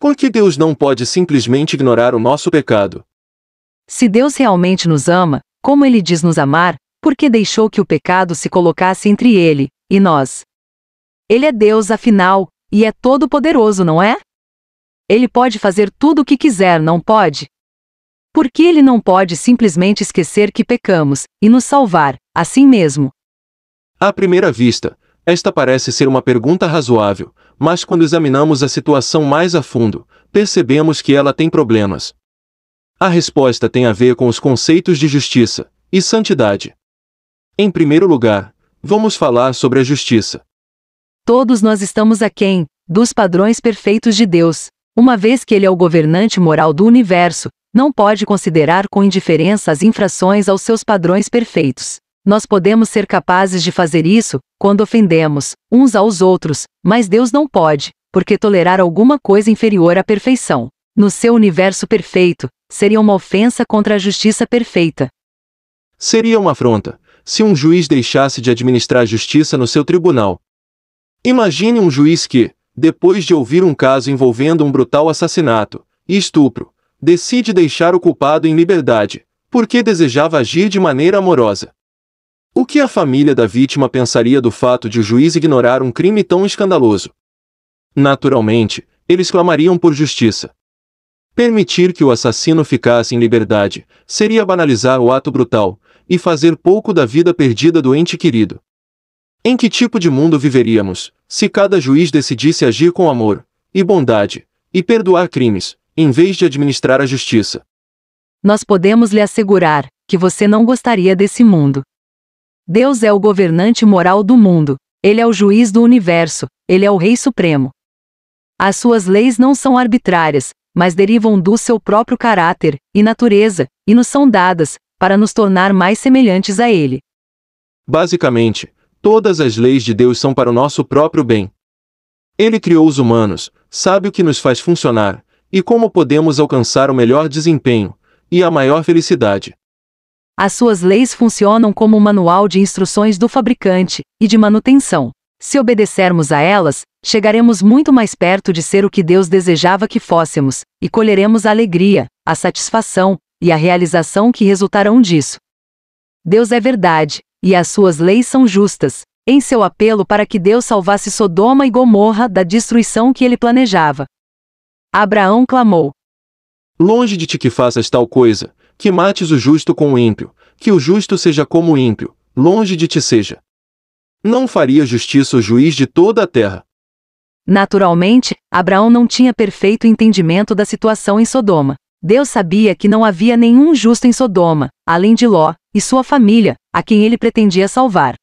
Por que Deus não pode simplesmente ignorar o nosso pecado? Se Deus realmente nos ama, como Ele diz nos amar, por que deixou que o pecado se colocasse entre Ele e nós? Ele é Deus, afinal, e é todo-poderoso, não é? Ele pode fazer tudo o que quiser, não pode? Por que Ele não pode simplesmente esquecer que pecamos e nos salvar, assim mesmo? À primeira vista, esta parece ser uma pergunta razoável, mas quando examinamos a situação mais a fundo, percebemos que ela tem problemas. A resposta tem a ver com os conceitos de justiça e santidade. Em primeiro lugar, vamos falar sobre a justiça. Todos nós estamos aquém dos padrões perfeitos de Deus. Uma vez que Ele é o governante moral do universo, não pode considerar com indiferença as infrações aos seus padrões perfeitos. Nós podemos ser capazes de fazer isso quando ofendemos uns aos outros, mas Deus não pode, porque tolerar alguma coisa inferior à perfeição, no seu universo perfeito, seria uma ofensa contra a justiça perfeita. Seria uma afronta se um juiz deixasse de administrar justiça no seu tribunal. Imagine um juiz que, depois de ouvir um caso envolvendo um brutal assassinato e estupro, decide deixar o culpado em liberdade, porque desejava agir de maneira amorosa. O que a família da vítima pensaria do fato de o juiz ignorar um crime tão escandaloso? Naturalmente, eles clamariam por justiça. Permitir que o assassino ficasse em liberdade seria banalizar o ato brutal e fazer pouco da vida perdida do ente querido. Em que tipo de mundo viveríamos se cada juiz decidisse agir com amor e bondade e perdoar crimes, em vez de administrar a justiça? Nós podemos lhe assegurar que você não gostaria desse mundo. Deus é o governante moral do mundo. Ele é o juiz do universo. Ele é o Rei Supremo. As suas leis não são arbitrárias, mas derivam do seu próprio caráter e natureza, e nos são dadas para nos tornar mais semelhantes a Ele. Basicamente, todas as leis de Deus são para o nosso próprio bem. Ele criou os humanos, sabe o que nos faz funcionar, e como podemos alcançar o melhor desempenho e a maior felicidade. As suas leis funcionam como um manual de instruções do fabricante e de manutenção. Se obedecermos a elas, chegaremos muito mais perto de ser o que Deus desejava que fôssemos, e colheremos a alegria, a satisfação e a realização que resultarão disso. Deus é verdade, e as suas leis são justas, em seu apelo para que Deus salvasse Sodoma e Gomorra da destruição que ele planejava. Abraão clamou: Longe de ti que faças tal coisa, que mates o justo com o ímpio, que o justo seja como o ímpio, longe de ti seja. Não faria justiça o juiz de toda a terra. Naturalmente, Abraão não tinha perfeito entendimento da situação em Sodoma. Deus sabia que não havia nenhum justo em Sodoma, além de Ló e sua família, a quem ele pretendia salvar.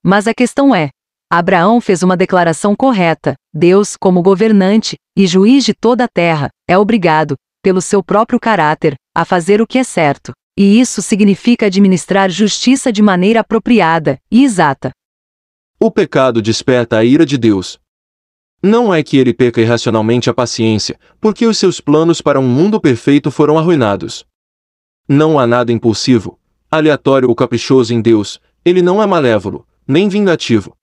Mas a questão é: Abraão fez uma declaração correta. Deus, como governante e juiz de toda a terra, é obrigado, pelo seu próprio caráter, a fazer o que é certo. E isso significa administrar justiça de maneira apropriada e exata. O pecado desperta a ira de Deus. Não é que ele perca irracionalmente a paciência, porque os seus planos para um mundo perfeito foram arruinados. Não há nada impulsivo, aleatório ou caprichoso em Deus. Ele não é malévolo, nem vingativo.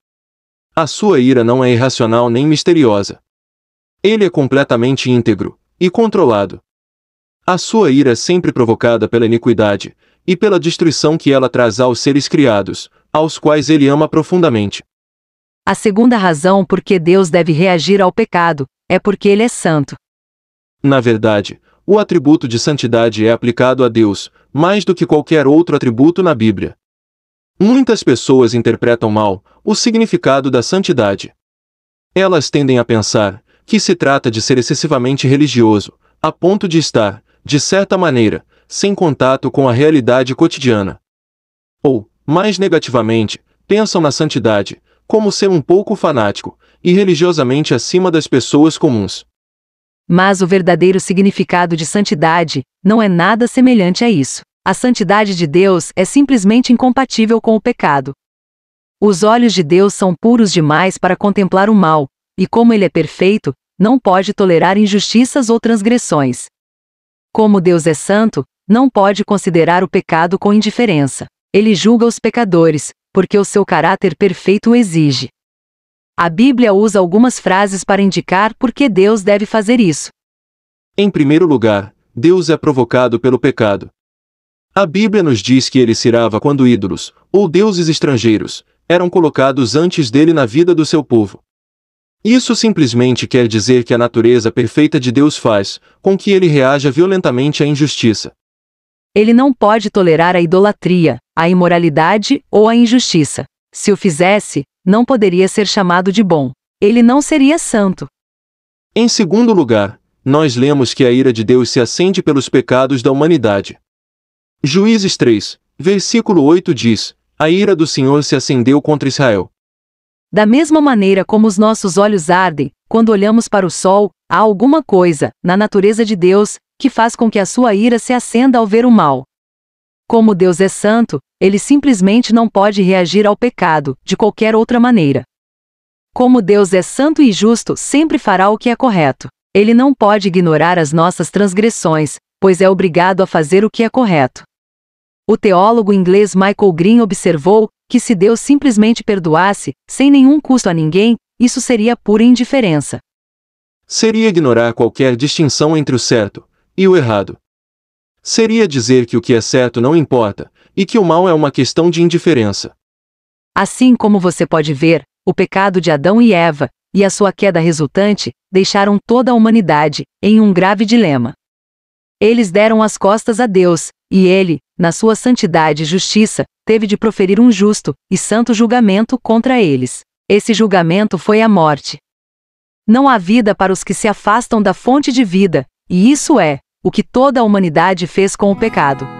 A sua ira não é irracional nem misteriosa. Ele é completamente íntegro e controlado. A sua ira é sempre provocada pela iniquidade e pela destruição que ela traz aos seres criados, aos quais ele ama profundamente. A segunda razão por que Deus deve reagir ao pecado é porque ele é santo. Na verdade, o atributo de santidade é aplicado a Deus, mais do que qualquer outro atributo na Bíblia. Muitas pessoas interpretam mal o significado da santidade. Elas tendem a pensar que se trata de ser excessivamente religioso, a ponto de estar, de certa maneira, sem contato com a realidade cotidiana. Ou, mais negativamente, pensam na santidade como ser um pouco fanático e religiosamente acima das pessoas comuns. Mas o verdadeiro significado de santidade não é nada semelhante a isso. A santidade de Deus é simplesmente incompatível com o pecado. Os olhos de Deus são puros demais para contemplar o mal, e como Ele é perfeito, não pode tolerar injustiças ou transgressões. Como Deus é santo, não pode considerar o pecado com indiferença. Ele julga os pecadores, porque o seu caráter perfeito o exige. A Bíblia usa algumas frases para indicar por que Deus deve fazer isso. Em primeiro lugar, Deus é provocado pelo pecado. A Bíblia nos diz que ele se irava quando ídolos, ou deuses estrangeiros, eram colocados antes dele na vida do seu povo. Isso simplesmente quer dizer que a natureza perfeita de Deus faz com que ele reaja violentamente à injustiça. Ele não pode tolerar a idolatria, a imoralidade ou a injustiça. Se o fizesse, não poderia ser chamado de bom. Ele não seria santo. Em segundo lugar, nós lemos que a ira de Deus se acende pelos pecados da humanidade. Juízes 3, versículo 8 diz: a ira do Senhor se acendeu contra Israel. Da mesma maneira como os nossos olhos ardem, quando olhamos para o sol, há alguma coisa, na natureza de Deus, que faz com que a sua ira se acenda ao ver o mal. Como Deus é santo, ele simplesmente não pode reagir ao pecado, de qualquer outra maneira. Como Deus é santo e justo, sempre fará o que é correto. Ele não pode ignorar as nossas transgressões, pois é obrigado a fazer o que é correto. O teólogo inglês Michael Green observou que se Deus simplesmente perdoasse, sem nenhum custo a ninguém, isso seria pura indiferença. Seria ignorar qualquer distinção entre o certo e o errado. Seria dizer que o que é certo não importa, e que o mal é uma questão de indiferença. Assim como você pode ver, o pecado de Adão e Eva, e a sua queda resultante, deixaram toda a humanidade em um grave dilema. Eles deram as costas a Deus, e Ele, na sua santidade e justiça, teve de proferir um justo e santo julgamento contra eles. Esse julgamento foi a morte. Não há vida para os que se afastam da fonte de vida, e isso é o que toda a humanidade fez com o pecado.